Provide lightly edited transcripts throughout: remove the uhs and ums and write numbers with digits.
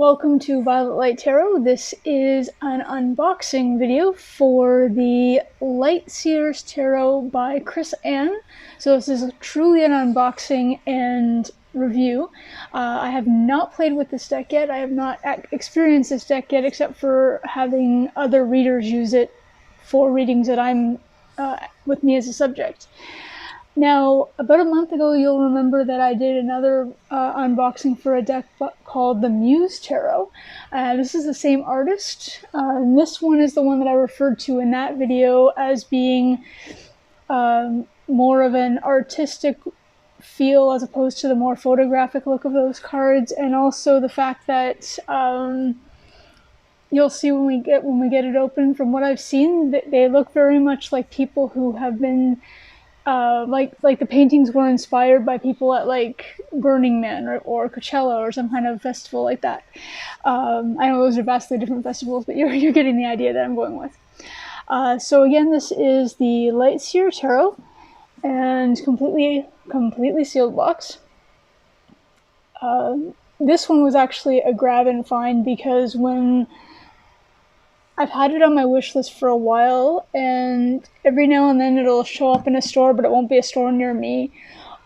Welcome to Violet Light Tarot. This is an unboxing video for the Light Seers Tarot by Chris Ann. So this is truly an unboxing and review. I have not played with this deck yet. I have not experienced this deck yet, except for having other readers use it for readings that I'm with me as a subject. Now, about a month ago, you'll remember that I did another unboxing for a deck called the Muse Tarot. This is the same artist. And this one is the one that I referred to in that video as being more of an artistic feel as opposed to the more photographic look of those cards, and also the fact that you'll see when we get it open. From what I've seen, they look very much like people who have been like the paintings were inspired by people at like Burning Man or Coachella or some kind of festival like that. I know those are vastly different festivals, but you're getting the idea that I'm going with. So again, this is the Light Seers Tarot, and completely sealed box. This one was actually a grab and find because when I've had it on my wish list for a while, and every now and then it'll show up in a store, but it won't be a store near me.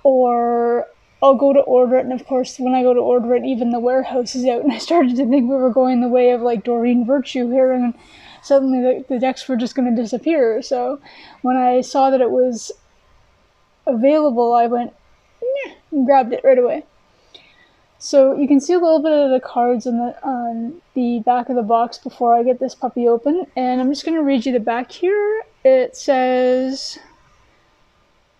Or I'll go to order it, and of course, when I go to order it, even the warehouse is out, and I started to think we were going the way of like Doreen Virtue here, and suddenly the decks were just going to disappear. So when I saw that it was available, I went, yeah, and grabbed it right away. So you can see a little bit of the cards on the back of the box before I get this puppy open, and I'm just going to read you the back here. It says,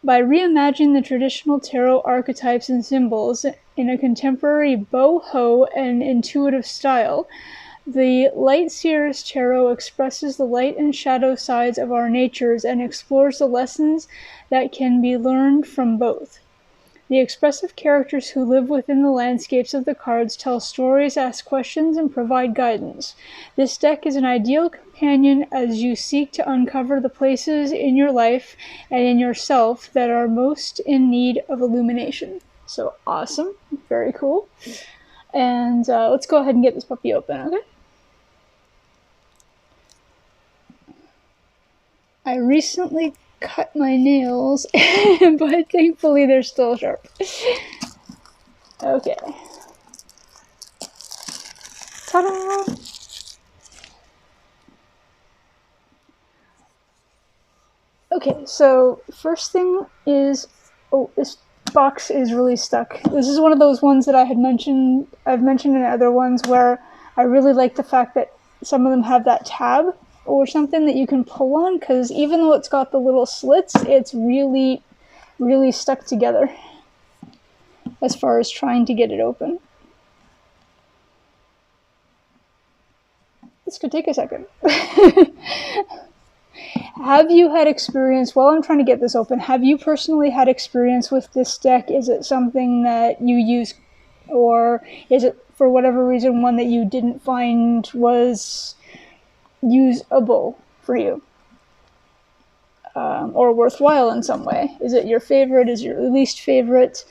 by reimagining the traditional tarot archetypes and symbols in a contemporary boho and intuitive style, the Light Seers Tarot expresses the light and shadow sides of our natures and explores the lessons that can be learned from both. The expressive characters who live within the landscapes of the cards tell stories, ask questions, and provide guidance. This deck is an ideal companion as you seek to uncover the places in your life and in yourself that are most in need of illumination. So awesome. Very cool. And let's go ahead and get this puppy open, okay? I recently cut my nails, but thankfully they're still sharp. Okay. Ta-da! Okay, so first thing is, oh, this box is really stuck. This is one of those ones that I've mentioned in other ones where I really like the fact that some of them have that tab or something that you can pull on, because even though it's got the little slits, it's really stuck together as far as trying to get it open. This could take a second. Have you had experience, while I'm trying to get this open, have you personally had experience with this deck? Is it something that you use, or is it, for whatever reason, one that you didn't find was usable for you, or worthwhile in some way? Is it your favorite? Is it your least favorite?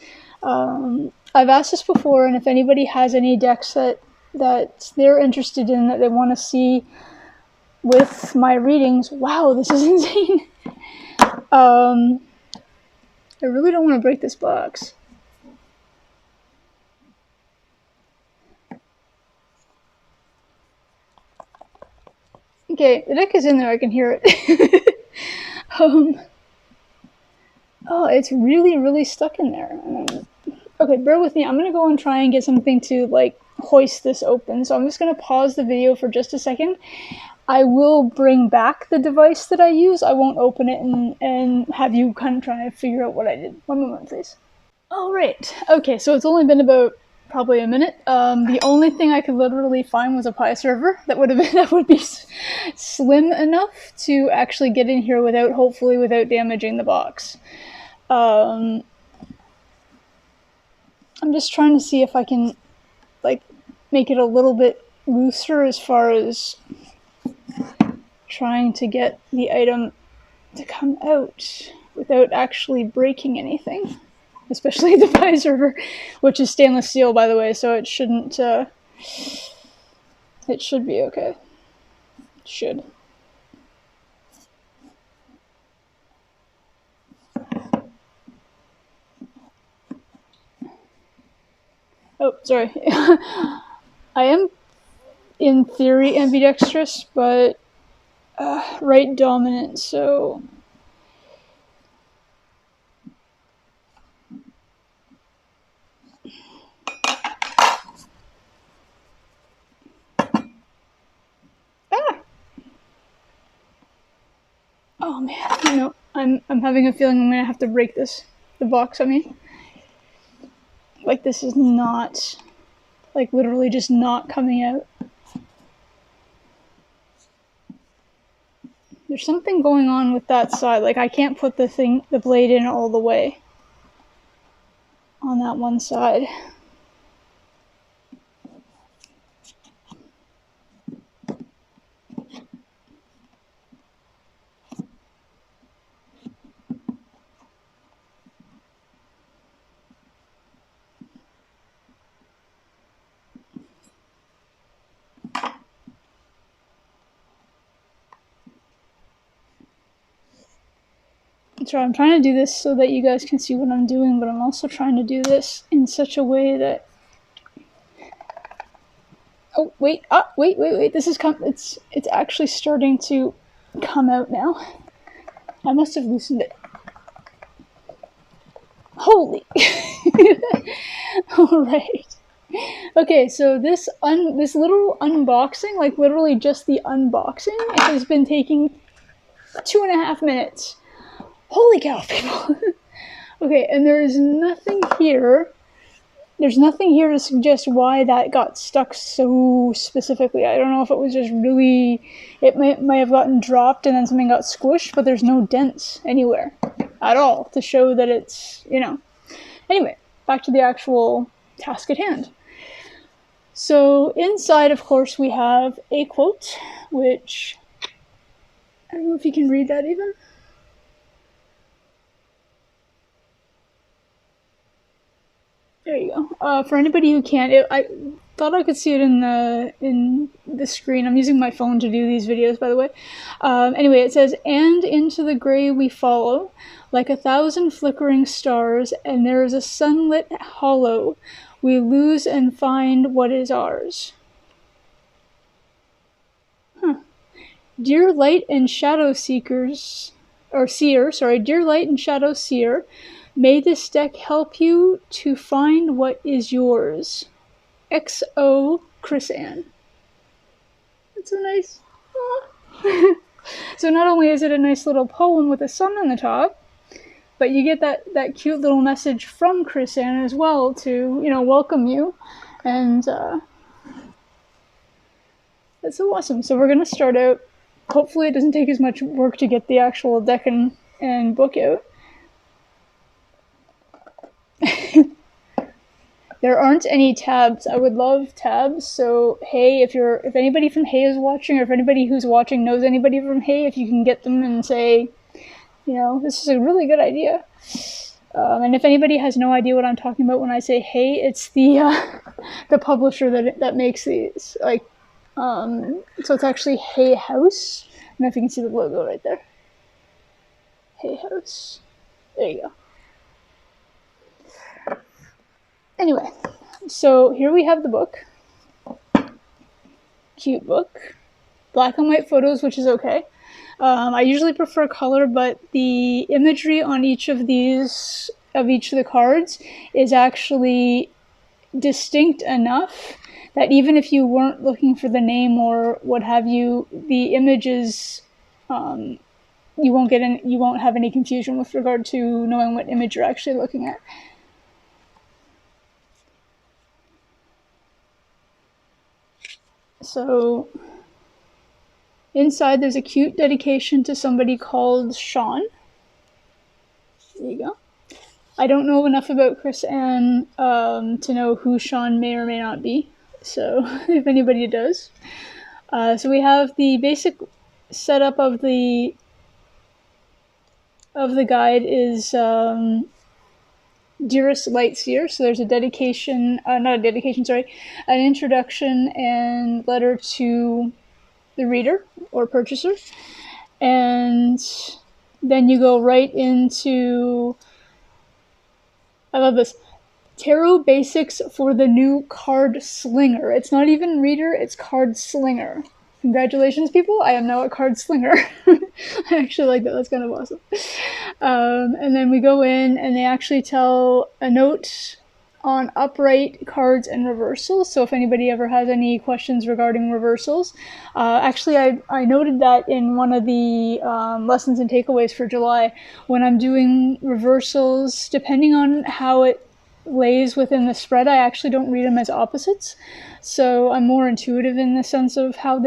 I've asked this before, and if anybody has any decks that they're interested in, that they want to see with my readings, wow, this is insane. I really don't want to break this box. Okay, the deck is in there, I can hear it. Oh, it's really stuck in there. Okay, bear with me. I'm going to go and try and get something to, like, hoist this open. So I'm just going to pause the video for just a second. I will bring back the device that I use. I won't open it and have you kind of try to figure out what I did. 1 moment, please. Alright, okay, so it's only been about probably a minute. The only thing I could literally find was a pie server that would be slim enough to actually get in here hopefully without damaging the box. I'm just trying to see if I can like make it a little bit looser as far as trying to get the item to come out without actually breaking anything. Especially the pie server, which is stainless steel, by the way, so it shouldn't It should be okay. Should. Oh, sorry. I am, in theory, ambidextrous, but right dominant, so... Ah! Oh man, no, I'm having a feeling I'm gonna have to break this. The box, I mean. Like, this is not... Like, literally just not coming out. There's something going on with that side. Like, I can't put the blade in all the way on that one side. So I'm trying to do this so that you guys can see what I'm doing, but I'm also trying to do this in such a way that... Oh, wait, wait, this is it's actually starting to come out now. I must have loosened it. Holy! Alright. Okay, so this little unboxing, like literally just the unboxing, has been taking 2.5 minutes. Holy cow, people! Okay, and there is nothing here. There's nothing here to suggest why that got stuck so specifically. I don't know if it was just really... It might have gotten dropped and then something got squished, but there's no dents anywhere at all to show that it's, you know. Anyway, back to the actual task at hand. So inside, of course, we have a quote, which... I don't know if you can read that even. There you go. For anybody who can't, I thought I could see it in the screen. I'm using my phone to do these videos, by the way. Anyway, it says, "And into the gray we follow, like 1,000 flickering stars, and there is a sunlit hollow. We lose and find what is ours." Huh. Dear light and shadow seekers, or seer, sorry, dear light and shadow seer, may this deck help you to find what is yours. XO, Chris Ann. That's so nice. So not only is it a nice little poem with a sun on the top, but you get that cute little message from Chris Ann as well to, you know, welcome you. And that's so awesome. So we're going to start out. Hopefully it doesn't take as much work to get the actual deck and book out. There aren't any tabs. I would love tabs. So hey, if anybody from Hey is watching, or if anybody who's watching knows anybody from Hey, if you can get them and say, you know, this is a really good idea. And if anybody has no idea what I'm talking about when I say Hey, it's the publisher that makes these. Like, so it's actually Hay House. I don't know if you can see the logo right there. Hay House. There you go. Anyway, so here we have the book. Cute book. Black and white photos, which is okay. I usually prefer color, but the imagery on each of these, of each of the cards, is actually distinct enough that even if you weren't looking for the name or what have you, the images, you won't have any confusion with regard to knowing what image you're actually looking at. So inside there's a cute dedication to somebody called Sean. There you go. I don't know enough about Chris Ann to know who Sean may or may not be. So if anybody does. So we have the basic setup of the guide is Dearest Light Seer. So there's a dedication, not a dedication, sorry, an introduction and letter to the reader or purchaser. And then you go right into, I love this, Tarot Basics for the New Card Slinger. It's not even reader, it's card slinger. Congratulations, people. I am now a card slinger. I actually like that. That's kind of awesome. And then we go in and they actually tell a note on upright cards and reversals. So if anybody ever has any questions regarding reversals, actually I noted that in one of the lessons and takeaways for July, when I'm doing reversals, depending on how it lays within the spread, I actually don't read them as opposites. So I'm more intuitive in the sense of how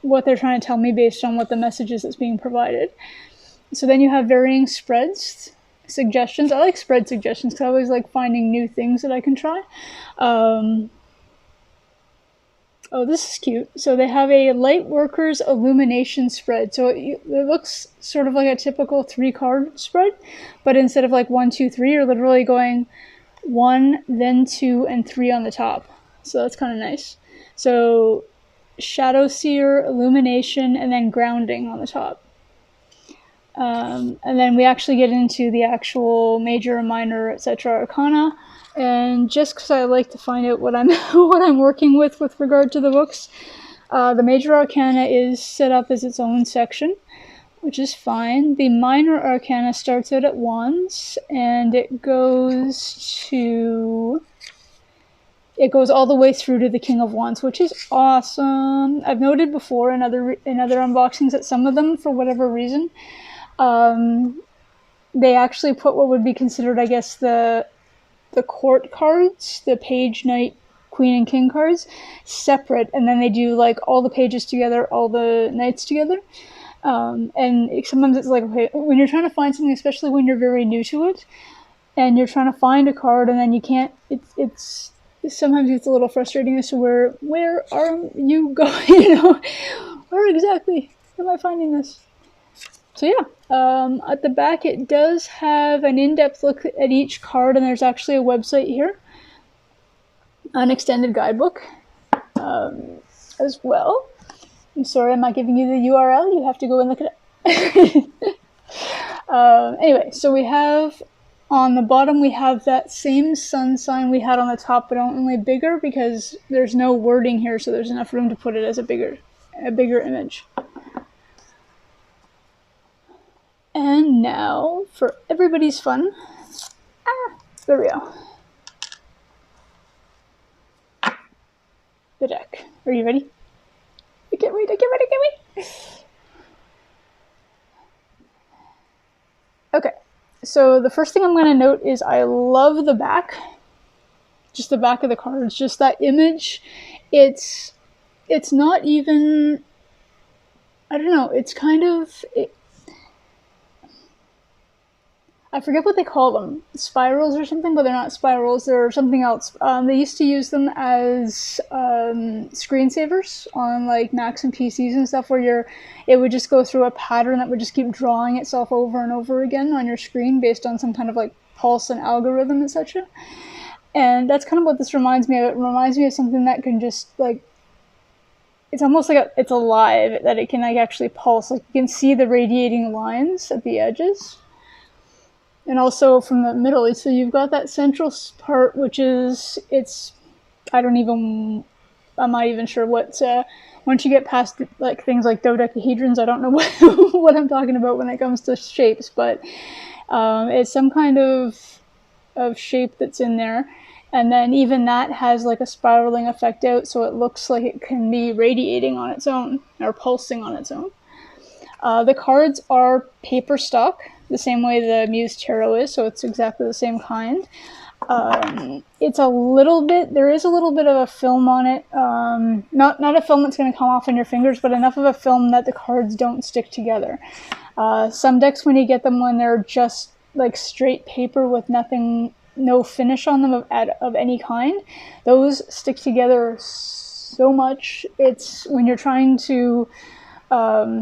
what they're trying to tell me based on what the message is that's being provided. So then you have varying spreads, suggestions. I like spread suggestions because I always like finding new things that I can try. Oh, this is cute. So they have a Light Workers Illumination spread. So it looks sort of like a typical 3-card spread, but instead of like 1, 2, 3, you're literally going 1, then 2, and 3 on the top. So that's kind of nice. So Shadow Seer, Illumination, and then Grounding on the top. And then we actually get into the actual major, minor, etc. arcana. And just because I like to find out what I'm what I'm working with regard to the books, the major arcana is set up as its own section, which is fine. The minor arcana starts out at Wands, and it goes all the way through to the King of Wands, which is awesome. I've noted before in other unboxings that some of them, for whatever reason, they actually put what would be considered, I guess, the court cards, the page, knight, queen, and king cards, separate, and then they do like all the pages together, all the knights together. And sometimes it's like, okay, when you're trying to find something, especially when you're very new to it, and you're trying to find a card, and then you can't, it's sometimes it's a little frustrating as to where are you going, you know, where exactly am I finding this? So yeah, at the back it does have an in-depth look at each card, and there's actually a website here, an extended guidebook as well. I'm sorry I'm not giving you the URL, you have to go and look at it. Anyway, so we have, on the bottom we have that same sun sign we had on the top, but only bigger because there's no wording here, so there's enough room to put it as a bigger image. And now, for everybody's fun, there we go. The deck. Are you ready? I can't wait, I can't wait, I can't wait! Okay, so the first thing I'm going to note is I love the back. Just the back of the cards, just that image. It's not even, I don't know, it's kind of, I forget what they call them, spirals or something, but they're not spirals, they're something else. They used to use them as screensavers on like Macs and PCs and stuff, where it would just go through a pattern that would just keep drawing itself over and over again on your screen based on some kind of like pulse and algorithm, etc. And that's kind of what this reminds me of. It reminds me of something that can just like, it's almost like it's alive, that it can like actually pulse. Like you can see the radiating lines at the edges. And also from the middle, so you've got that central part, which is, I'm not even sure what, once you get past like things like dodecahedrons, I don't know what I'm talking about when it comes to shapes, but it's some kind of shape that's in there. And then even that has like a spiraling effect out, so it looks like it can be radiating on its own, or pulsing on its own. The cards are paper stock, the same way the Muse Tarot is, so it's exactly the same kind. It's a little bit, there is a little bit of a film on it, not a film that's going to come off on your fingers, but enough of a film that the cards don't stick together. Some decks, when you get them when they're just like straight paper with no finish on them of any kind, those stick together so much. It's when you're trying to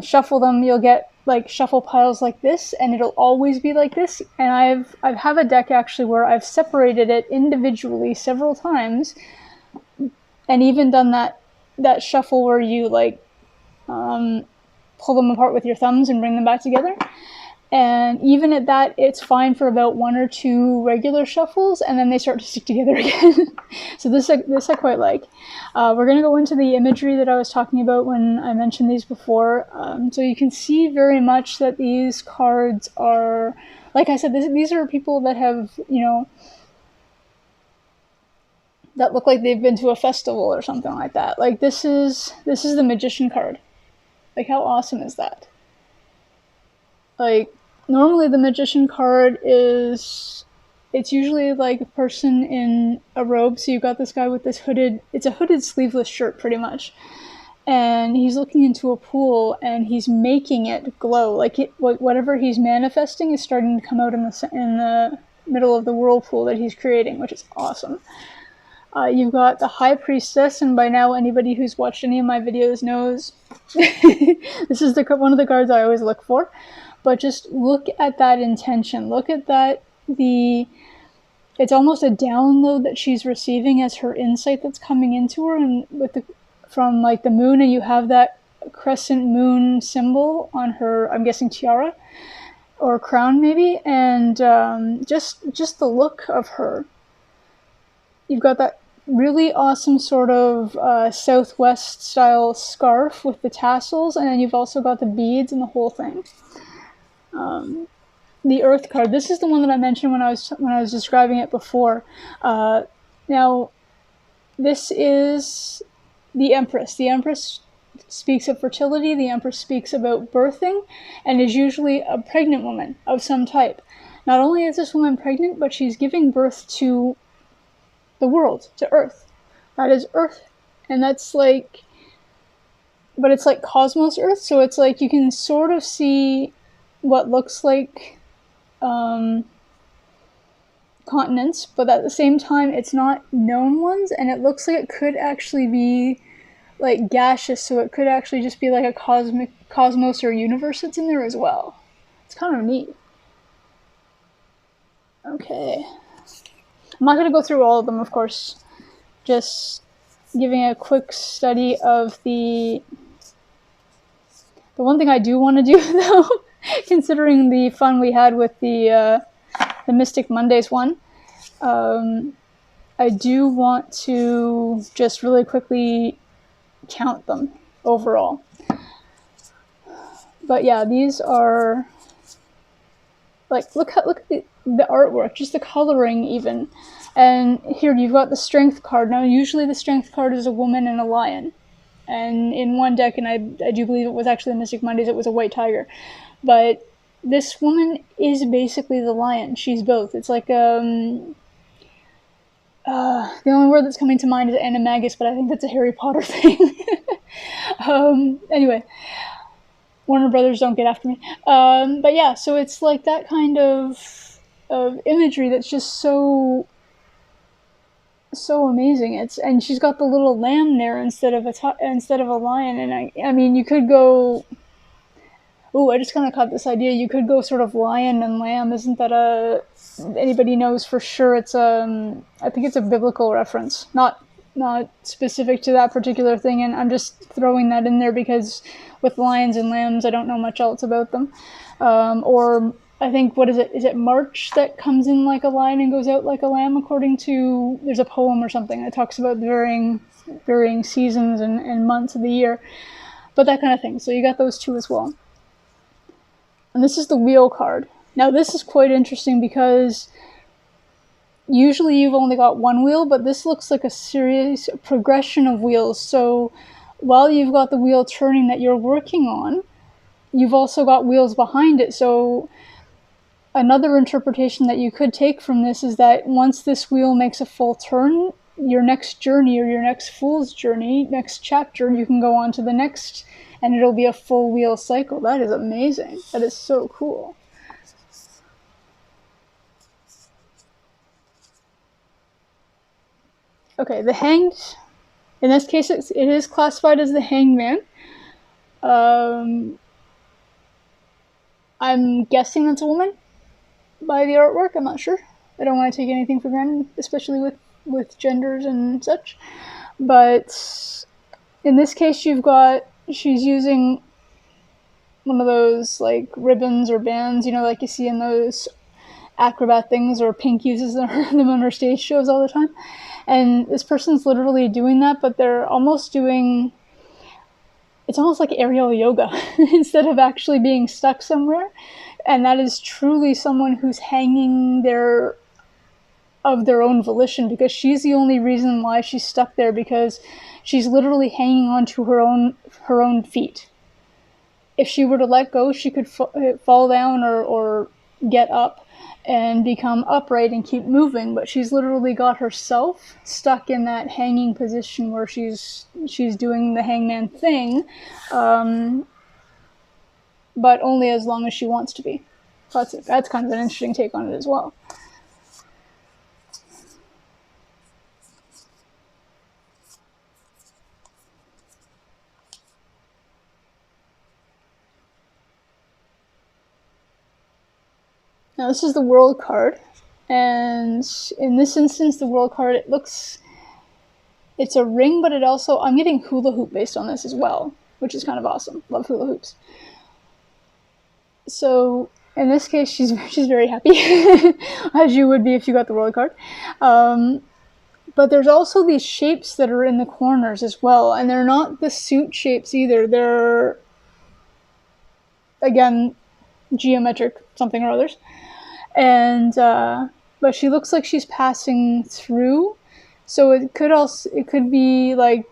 shuffle them, you'll get like shuffle piles like this, and it'll always be like this. And I have a deck actually where I've separated it individually several times, and even done that shuffle where you like pull them apart with your thumbs and bring them back together. And even at that, it's fine for about 1 or 2 regular shuffles, and then they start to stick together again. So this I quite like. We're going to go into the imagery that I was talking about when I mentioned these before. So you can see very much that these cards are, like I said, these are people that have, you know, that look like they've been to a festival or something like that. Like this is the Magician card. Like how awesome is that? Like, normally the Magician card it's usually like a person in a robe. So you've got this guy with this it's a hooded sleeveless shirt pretty much. And he's looking into a pool and he's making it glow. Like whatever he's manifesting is starting to come out in the middle of the whirlpool that he's creating, which is awesome. You've got the High Priestess, and by now anybody who's watched any of my videos knows this is one of the cards I always look for. But just look at that intention. Look at that, it's almost a download that she's receiving as her insight that's coming into her, and from like the moon, and you have that crescent moon symbol on her, I'm guessing tiara or crown maybe, and just the look of her. You've got that really awesome sort of Southwest style scarf with the tassels, and then you've also got the beads and the whole thing. The Earth card. This is the one that I mentioned when I was describing it before. Now, this is the Empress. The Empress speaks of fertility. The Empress speaks about birthing, and is usually a pregnant woman of some type. Not only is this woman pregnant, but she's giving birth to the world, to Earth. That is Earth, and that's like, but it's like Cosmos Earth. So it's like you can sort of see what looks like continents, but at the same time it's not known ones, and it looks like it could actually be like gaseous, so it could actually just be like a cosmos or universe that's in there as well. It's kind of neat. Okay, I'm not going to go through all of them, of course, just giving a quick study of the one thing I do want to do though, considering the fun we had with the Mystic Mondays one, I do want to just really quickly count them overall. But yeah, these are like, look at the artwork, just the coloring even. And here you've got the Strength card. Now usually the Strength card is a woman and a lion. And in one deck, and I do believe it was actually the Mystic Mondays, it was a white tiger. But this woman is basically the lion. She's both. It's like, the only word that's coming to mind is animagus, but I think that's a Harry Potter thing. Anyway, Warner Brothers, don't get after me. But yeah, so it's like that kind of imagery that's just so amazing. And she's got the little lamb there instead of a lion. And I mean, you could go. Ooh, I just kind of caught this idea. You could go sort of lion and lamb. Isn't that anybody knows for sure? It's I think it's a biblical reference, not specific to that particular thing. And I'm just throwing that in there because with lions and lambs, I don't know much else about them. Or I think, what is it? Is it March that comes in like a lion and goes out like a lamb? According to, there's a poem or something that talks about the varying seasons and months of the year, but that kind of thing. So you got those two as well. And this is the Wheel card. Now this is quite interesting because usually you've only got one wheel, but this looks like a serious progression of wheels. So while you've got the wheel turning that you're working on, you've also got wheels behind it. So another interpretation that you could take from this is that once this wheel makes a full turn, your next journey or your next fool's journey, next chapter, you can go on to the next, and it'll be a full wheel cycle. That is amazing. That is so cool. Okay, the Hanged. In this case, it is classified as the Hanged Man. I'm guessing that's a woman by the artwork. I'm not sure. I don't want to take anything for granted, especially with genders and such. But in this case, she's using one of those like ribbons or bands, you know, like you see in those acrobat things, or Pink uses them on her stage shows all the time. And this person's literally doing that, but they're almost doing, it's almost like aerial yoga instead of actually being stuck somewhere. And that is truly someone who's hanging there of their own volition, because she's the only reason why she's stuck there, because she's literally hanging on to her own feet. If she were to let go, she could fall down or get up and become upright and keep moving, but she's literally got herself stuck in that hanging position where she's doing the hangman thing, but only as long as she wants to be. So that's kind of an interesting take on it as well. Now this is the World card, and in this instance, the World card, it's a ring, but it also, I'm getting hula hoop based on this as well, which is kind of awesome. Love hula hoops. So in this case, she's very happy, as you would be if you got the World card. But there's also these shapes that are in the corners as well, and they're not the suit shapes either. They're, again, geometric something or others. And but she looks like she's passing through, so it could be like,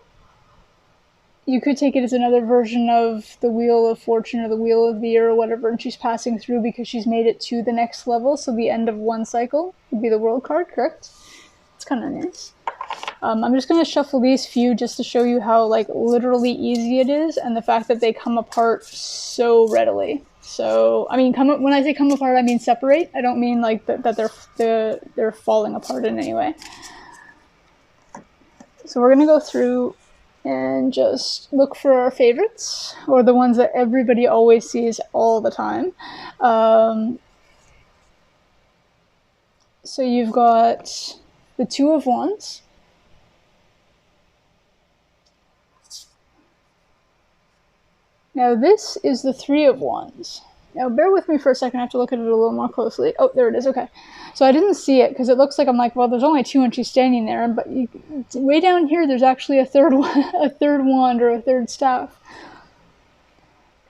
you could take it as another version of the Wheel of Fortune or the Wheel of the Year or whatever, and she's passing through because she's made it to the next level. So the end of one cycle would be the World card, correct? It's kind of nice. I'm just going to shuffle these few just to show you how like literally easy it is, and the fact that they come apart so readily. So, I mean, when I say come apart, I mean separate. I don't mean like that they're falling apart in any way. So we're going to go through and just look for our favorites, or the ones that everybody always sees all the time. So you've got the Two of Wands. Now this is the Three of Wands. Now bear with me for a second, I have to look at it a little more closely. Oh, there it is, okay. So I didn't see it, because it looks like, I'm like, well, there's only two and she's standing there, but way down here there's actually a third wand or a third staff.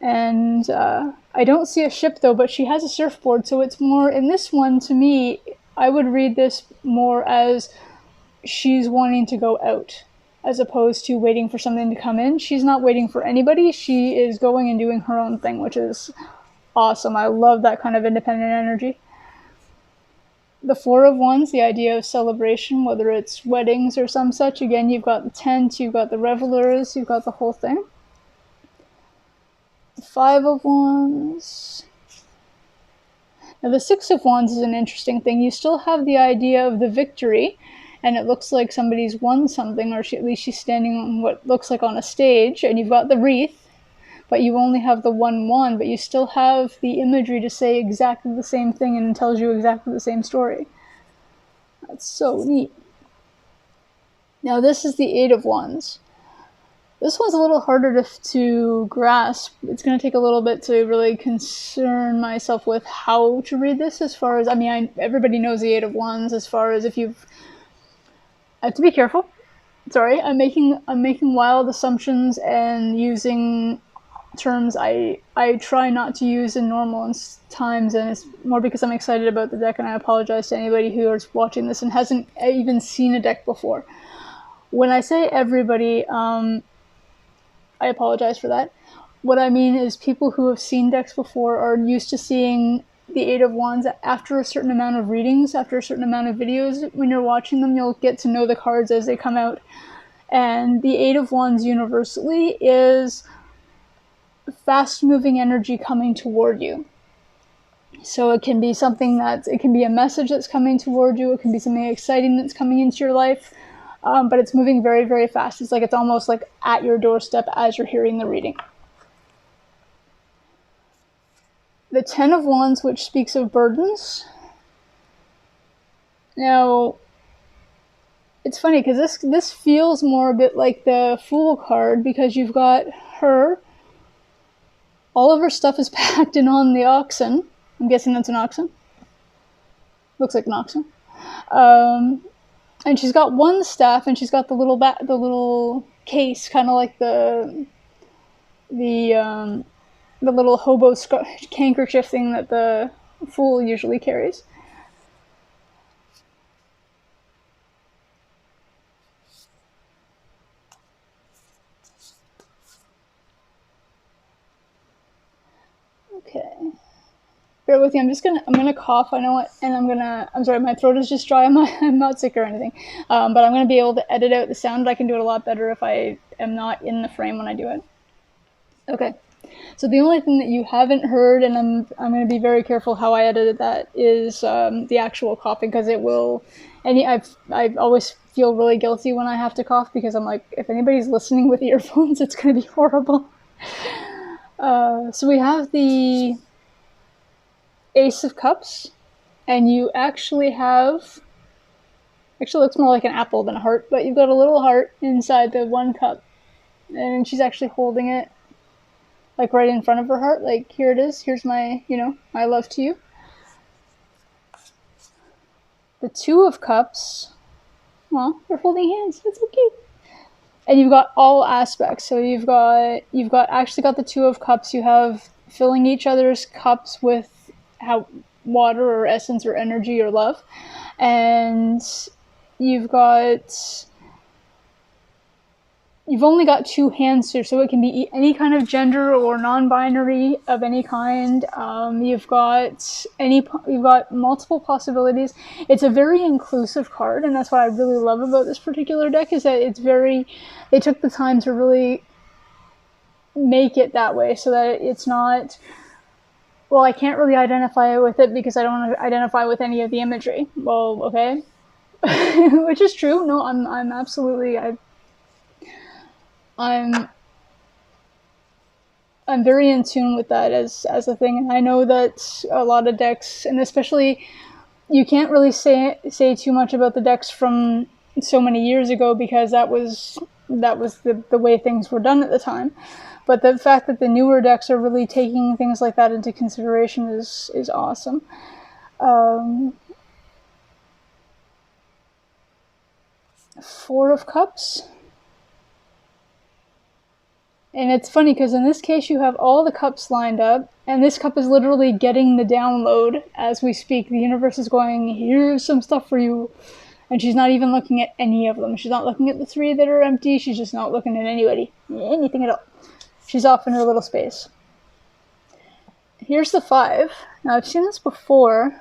And I don't see a ship though, but she has a surfboard, so it's more, in this one, to me, I would read this more as she's wanting to go out, as opposed to waiting for something to come in. She's not waiting for anybody. She is going and doing her own thing, which is awesome. I love that kind of independent energy. The Four of Wands, the idea of celebration, whether it's weddings or some such. Again, you've got the tent, you've got the revelers, you've got the whole thing. The Five of Wands. Now the Six of Wands is an interesting thing. You still have the idea of the victory, and it looks like somebody's won something, or at least she's standing on what looks like on a stage, and you've got the wreath, but you only have the one wand, but you still have the imagery to say exactly the same thing, and it tells you exactly the same story. That's so neat. Now this is the Eight of Wands. This one's a little harder to grasp. It's going to take a little bit to really concern myself with how to read this, as far as, I mean, everybody knows the Eight of Wands, as far as if you've, I have to be careful. Sorry, I'm making wild assumptions and using terms I try not to use in normal times, and it's more because I'm excited about the deck, and I apologize to anybody who is watching this and hasn't even seen a deck before. When I say everybody, I apologize for that. What I mean is people who have seen decks before are used to seeing the Eight of Wands after a certain amount of readings, after a certain amount of videos. When you're watching them, you'll get to know the cards as they come out. And the Eight of Wands universally is fast-moving energy coming toward you. So it can be something it can be a message that's coming toward you, it can be something exciting that's coming into your life, but it's moving very, very fast. It's like it's almost like at your doorstep as you're hearing the reading. the Ten of Wands, which speaks of burdens. Now, it's funny because this feels more a bit like the Fool card, because you've got her. All of her stuff is packed in on the oxen. I'm guessing that's an oxen. Looks like an oxen. And she's got one staff, and she's got the little case, kind of like the little hobo handkerchief thing that the Fool usually carries. Okay. Bear with me. I'm gonna cough. I know it, and I'm sorry. My throat is just dry. I'm not sick or anything. But I'm gonna be able to edit out the sound. I can do it a lot better if I am not in the frame when I do it. Okay. So the only thing that you haven't heard, and I'm going to be very careful how I edited that, is the actual coughing, because it will. I always feel really guilty when I have to cough, because I'm like, if anybody's listening with earphones, it's going to be horrible. So we have the Ace of Cups, and you actually have. Actually, it looks more like an apple than a heart, but you've got a little heart inside the one cup, and she's actually holding it. Like right in front of her heart, like, here it is, here's my, my love to you. The Two of Cups, well, they're holding hands, that's so cute. And you've got all aspects, so you've got the Two of Cups, you have filling each other's cups with water or essence or energy or love, and you've only got two hands here, so it can be any kind of gender or non-binary of any kind. You've got multiple possibilities. It's a very inclusive card, and that's what I really love about this particular deck, is that they took the time to really make it that way, so that it's not, well, I can't really identify with it because I don't identify with any of the imagery. Well, okay. Which is true. No, I'm absolutely, I'm very in tune with that as a thing, and I know that a lot of decks, and especially, you can't really say too much about the decks from so many years ago, because that was the way things were done at the time. But the fact that the newer decks are really taking things like that into consideration is awesome. Four of Cups. And it's funny, because in this case you have all the cups lined up, and this cup is literally getting the download as we speak. The universe is going, here's some stuff for you. And she's not even looking at any of them. She's not looking at the three that are empty. She's just not looking at anything at all. She's off in her little space. Here's the Five. Now, I've seen this before.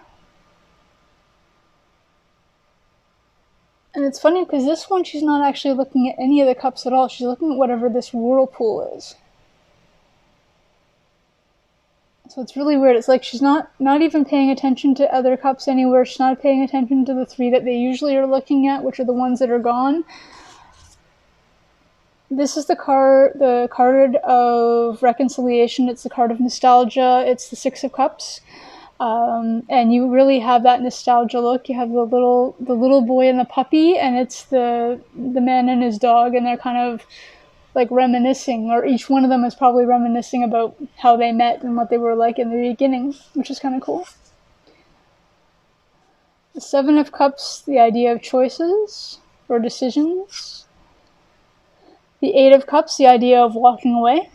And it's funny, because this one, she's not actually looking at any of the cups at all. She's looking at whatever this whirlpool is. So it's really weird. It's like she's not even paying attention to other cups anywhere. She's not paying attention to the three that they usually are looking at, which are the ones that are gone. This is the card of reconciliation. It's the card of nostalgia. It's the Six of Cups. And you really have that nostalgia look. You have the little boy and the puppy, and it's the man and his dog, and they're kind of like reminiscing, or each one of them is probably reminiscing about how they met and what they were like in the beginning, which is kind of cool. The Seven of Cups, the idea of choices or decisions. The Eight of Cups, the idea of walking away.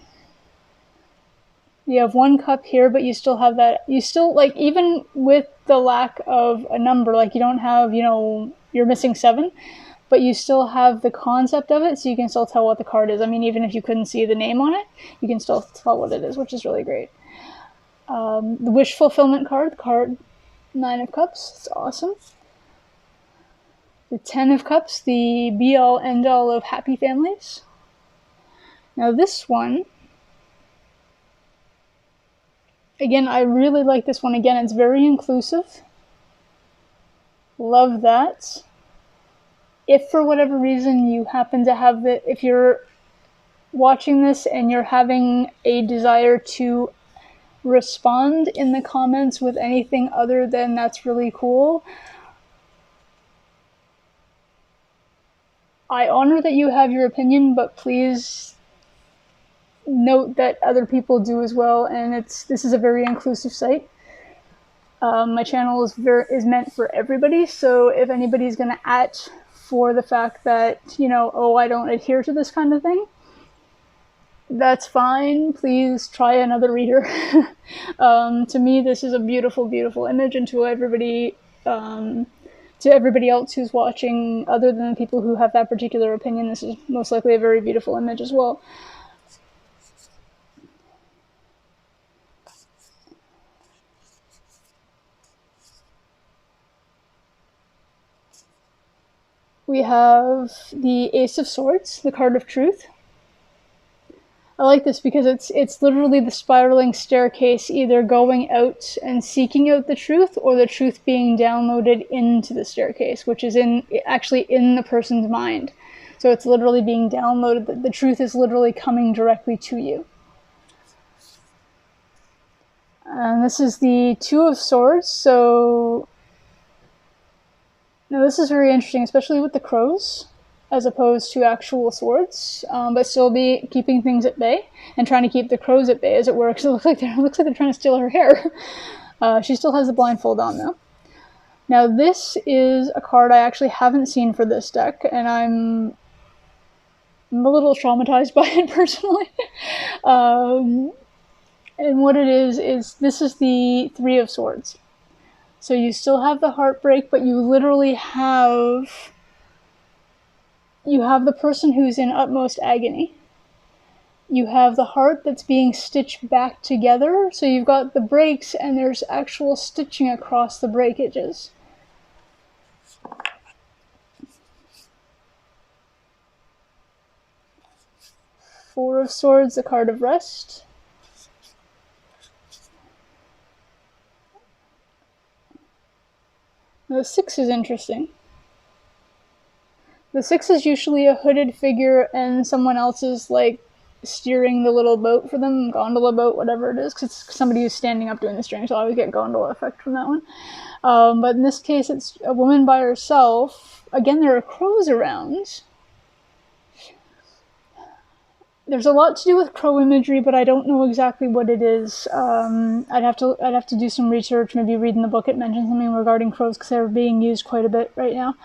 You have one cup here, but you still have that, like, even with the lack of a number, like, you don't have, you're missing 7, but you still have the concept of it, so you can still tell what the card is. I mean, even if you couldn't see the name on it, you can still tell what it is, which is really great. The Wish Fulfillment card, the card Nine of Cups, it's awesome. The Ten of Cups, the be-all, end-all of happy families. Now this one, again, I really like this one. Again, it's very inclusive. Love that. If for whatever reason you happen to have if you're watching this and you're having a desire to respond in the comments with anything other than "that's really cool." I honor that you have your opinion, but please note that other people do as well, and this is a very inclusive site. My channel is meant for everybody, so if anybody's going to at for the fact that, you know, oh, I don't adhere to this kind of thing, that's fine. Please try another reader. To me, this is a beautiful, beautiful image, and to everybody else who's watching, other than the people who have that particular opinion, this is most likely a very beautiful image as well. We have the Ace of Swords, the card of truth. I like this because it's literally the spiraling staircase, either going out and seeking out the truth, or the truth being downloaded into the staircase, which is actually in the person's mind. So it's literally being downloaded. The truth is literally coming directly to you. And this is the Two of Swords. So now this is very interesting, especially with the crows, as opposed to actual swords, but still be keeping things at bay and trying to keep the crows at bay, as it were, because it looks like they're trying to steal her hair. She still has the blindfold on, though. Now, this is a card I actually haven't seen for this deck, and I'm a little traumatized by it, personally. And what it is this is the Three of Swords. So you still have the heartbreak, but you literally have the person who's in utmost agony. You have the heart that's being stitched back together, so you've got the breaks, and there's actual stitching across the breakages. Four of Swords, the card of rest. Now, the Six is interesting. The Six is usually a hooded figure, and someone else is like steering the little boat for them, gondola boat, whatever it is, because it's somebody who's standing up doing the steering, so I always get gondola effect from that one. But in this case, it's a woman by herself. Again, there are crows around. There's a lot to do with crow imagery, but I don't know exactly what it is. I'd have to do some research, maybe read in the book. It mentions something regarding crows, because they're being used quite a bit right now.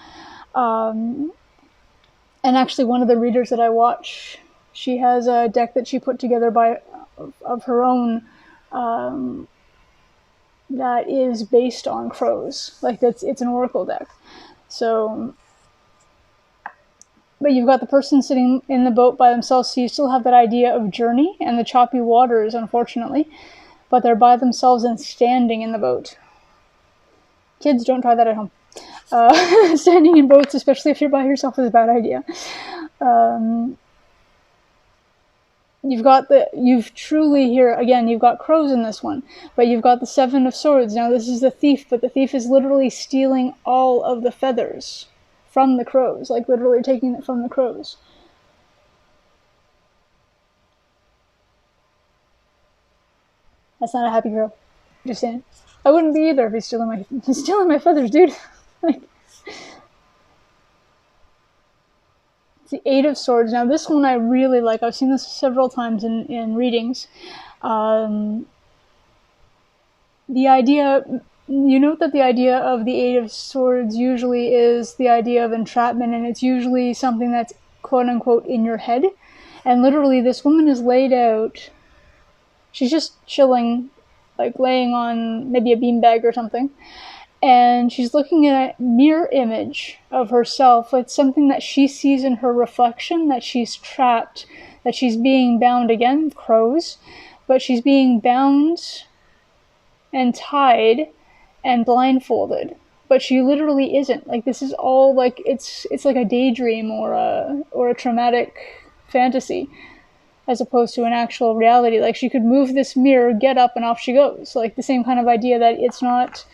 And actually, one of the readers that I watch, she has a deck that she put together of her own that is based on crows. Like, it's an oracle deck. So, but you've got the person sitting in the boat by themselves, so you still have that idea of journey and the choppy waters, unfortunately. But they're by themselves and standing in the boat. Kids, don't try that at home. Standing in boats, especially if you're by yourself, is a bad idea. You've got crows in this one, but you've got the Seven of Swords. Now, this is the thief, but the thief is literally stealing all of the feathers from the crows, like literally taking it from the crows. That's not a happy girl. Just saying. I wouldn't be either if he's stealing my feathers, dude. Like, it's the Eight of Swords. Now, this one I really like. I've seen this several times in readings. The idea, you note that the idea of the Eight of Swords usually is the idea of entrapment, and it's usually something that's quote-unquote in your head. And literally, this woman is laid out. She's just chilling, like laying on maybe a beanbag or something. And she's looking at a mirror image of herself. It's something that she sees in her reflection, that she's trapped, that she's being bound, again, crows, but she's being bound and tied and blindfolded. But she literally isn't. Like, this is all like, it's like a daydream or a traumatic fantasy, as opposed to an actual reality. Like, she could move this mirror, get up, and off she goes. Like, the same kind of idea that it's not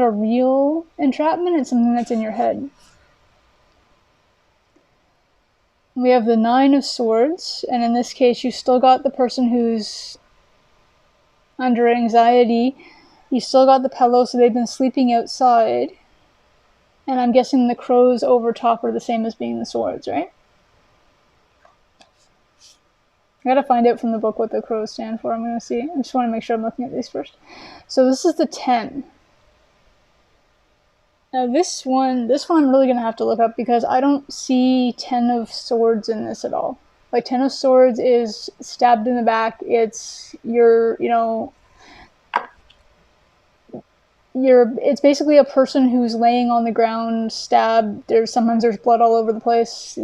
a real entrapment, it's something that's in your head. We have the Nine of Swords, and in this case, you still got the person who's under anxiety. You still got the pillow, so they've been sleeping outside. And I'm guessing the crows over top are the same as being the swords, right? I gotta find out from the book what the crows stand for. I'm gonna see. I just want to make sure I'm looking at these first. So this is the 10. Now this one I'm really gonna have to look up because I don't see 10 of swords in this at all. Like 10 of swords is stabbed in the back. It's it's basically a person who's laying on the ground, stabbed. Sometimes there's blood all over the place.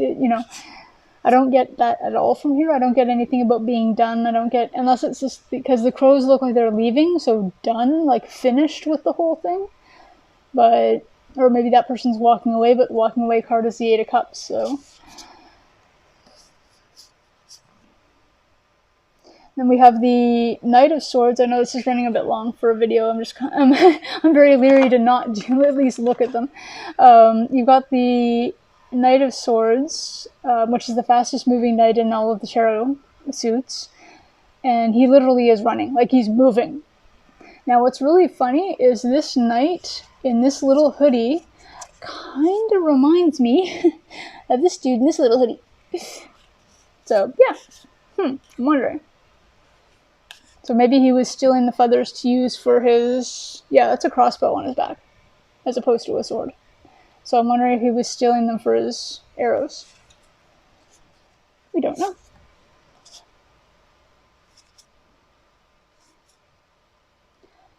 I don't get that at all from here. I don't get anything about being done. I don't get, unless it's just because the crows look like they're leaving, so done, like finished with the whole thing. But, or maybe that person's walking away, but the walking away card is the 8 of Cups, so. Then we have the Knight of Swords. I know this is running a bit long for a video. I'm very leery to not at least look at them. You've got the Knight of Swords, which is the fastest moving knight in all of the tarot suits. And he literally is running, like he's moving. Now what's really funny is this knight in this little hoodie kind of reminds me of this dude in this little hoodie. So, yeah. I'm wondering. So maybe he was stealing the feathers to use for his... Yeah, that's a crossbow on his back, as opposed to a sword. So I'm wondering if he was stealing them for his arrows. We don't know.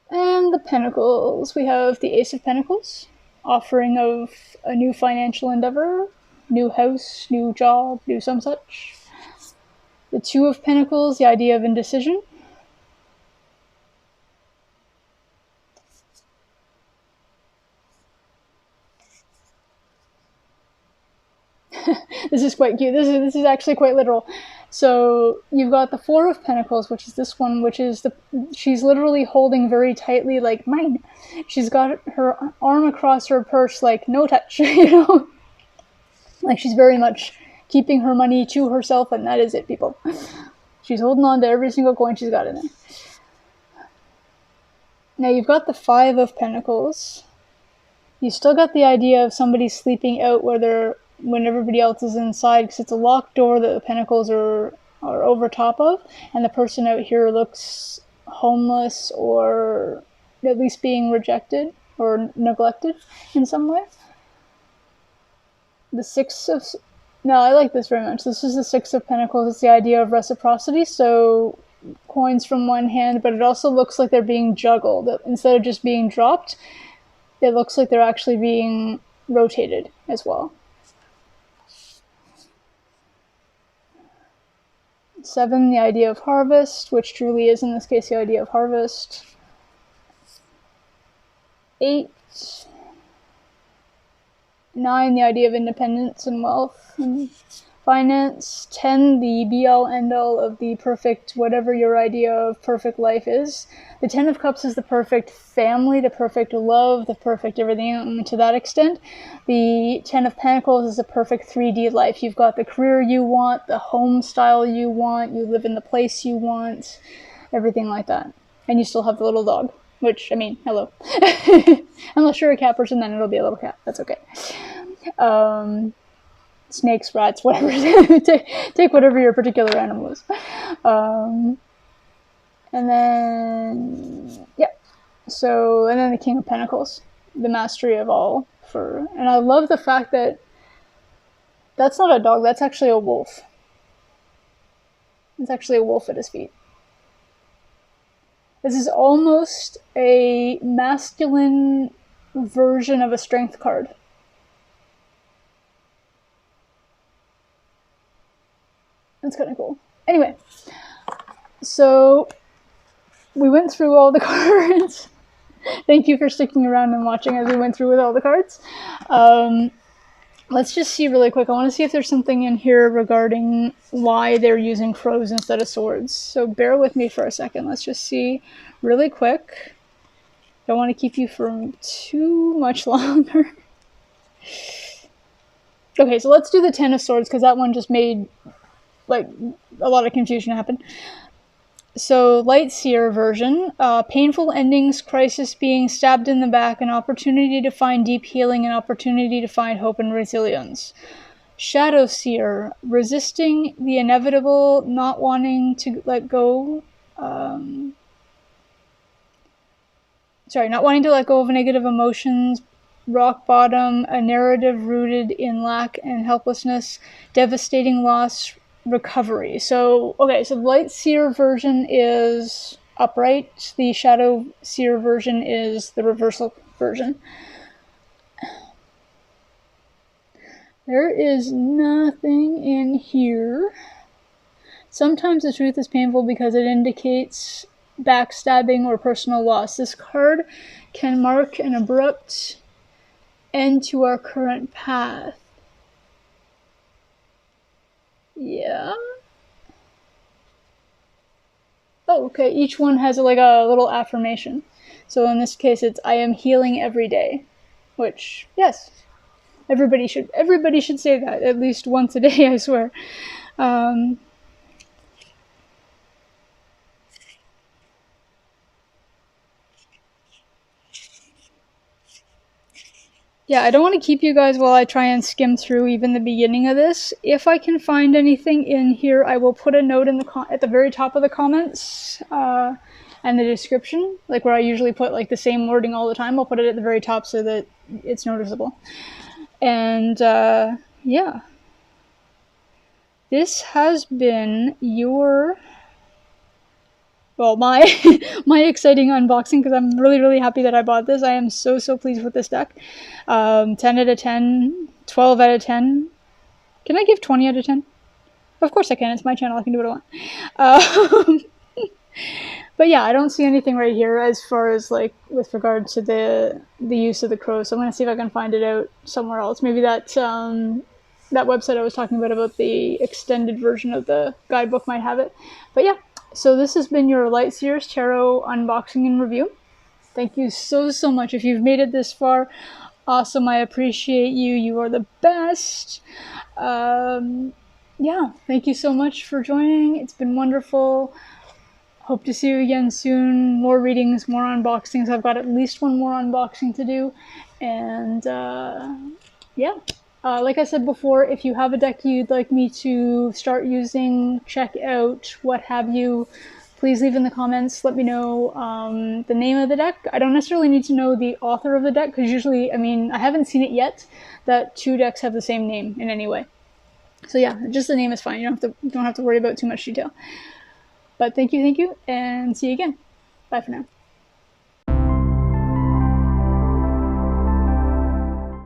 And the Pentacles. We have the Ace of Pentacles, offering of a new financial endeavor, new house, new job, new some such. The Two of Pentacles, the idea of indecision. This is quite cute. This is actually quite literal. So you've got the Four of Pentacles, which is this one, which is she's literally holding very tightly, like mine. She's got her arm across her purse, like no touch, Like she's very much keeping her money to herself, and that is it, people. She's holding on to every single coin she's got in there. Now you've got the Five of Pentacles. You still got the idea of somebody sleeping out when everybody else is inside, because it's a locked door that the Pentacles are over top of, and the person out here looks homeless or at least being rejected or neglected in some way. The Six of... No, I like this very much. This is the Six of Pentacles. It's the idea of reciprocity, so coins from one hand, but it also looks like they're being juggled. Instead of just being dropped, it looks like they're actually being rotated as well. 7, the idea of harvest, which truly is in this case the idea of harvest. 8, 9, the idea of independence and wealth and finance. 10, the be-all end-all of the perfect, whatever your idea of perfect life is. The 10 of Cups is the perfect family, the perfect love, the perfect everything, and to that extent. The 10 of Pentacles is the perfect 3D life. You've got the career you want, the home style you want, you live in the place you want, everything like that. And you still have the little dog, which, I mean, hello. Unless you're a cat person, then it'll be a little cat. That's okay. Snakes, rats, whatever. Take whatever your particular animal is. And then, yeah. So, and then the King of Pentacles, the mastery of all. And I love the fact that that's not a dog, that's actually a wolf. It's actually a wolf at his feet. This is almost a masculine version of a strength card. That's kind of cool. Anyway, so we went through all the cards. Thank you for sticking around and watching as we went through with all the cards. Let's just see really quick. I want to see if there's something in here regarding why they're using crows instead of swords. So bear with me for a second. Let's just see really quick. Don't want to keep you for too much longer. Okay, so let's do the 10 of Swords, because that one just made like a lot of confusion happen. So, Light Seer version, painful endings, crisis, being stabbed in the back, an opportunity to find deep healing, an opportunity to find hope and resilience. Shadow Seer, resisting the inevitable, not wanting to let go. Not wanting to let go of negative emotions. Rock bottom, a narrative rooted in lack and helplessness, devastating loss, recovery. So, okay, so the Light Seer version is upright. The Shadow Seer version is the reversal version. There is nothing in here. Sometimes the truth is painful because it indicates backstabbing or personal loss. This card can mark an abrupt end to our current path. Yeah. Oh, okay. Each one has like a little affirmation. So in this case, it's I am healing every day, which yes, everybody should say that at least once a day. I swear. Yeah, I don't want to keep you guys while I try and skim through even the beginning of this. If I can find anything in here, I will put a note in the at the very top of the comments and the description, like where I usually put like the same wording all the time. I'll put it at the very top so that it's noticeable. And yeah, this has been your my my exciting unboxing, because I'm really happy that I bought this. I am so pleased with this deck. 10 out of 10, 12 out of 10. Can I give 20 out of 10? Of course I can. It's my channel. I can do what I want. But yeah, I don't see anything right here as far as like with regard to the use of the crow. So I'm gonna see if I can find it out somewhere else. Maybe that that website I was talking about the extended version of the guidebook might have it. But yeah. So this has been your Light Seers Tarot unboxing and review. Thank you so much. If you've made it this far, awesome. I appreciate you. You are the best. Yeah, thank you so much for joining. It's been wonderful. Hope to see you again soon. More readings, more unboxings. I've got at least one more unboxing to do. And yeah. Like I said before, if you have a deck you'd like me to start using, check out, what have you, please leave in the comments. Let me know the name of the deck. I don't necessarily need to know the author of the deck, because usually, I mean, I haven't seen it yet that two decks have the same name in any way. So yeah, just the name is fine. You don't have to worry about too much detail. But thank you, and see you again. Bye for now.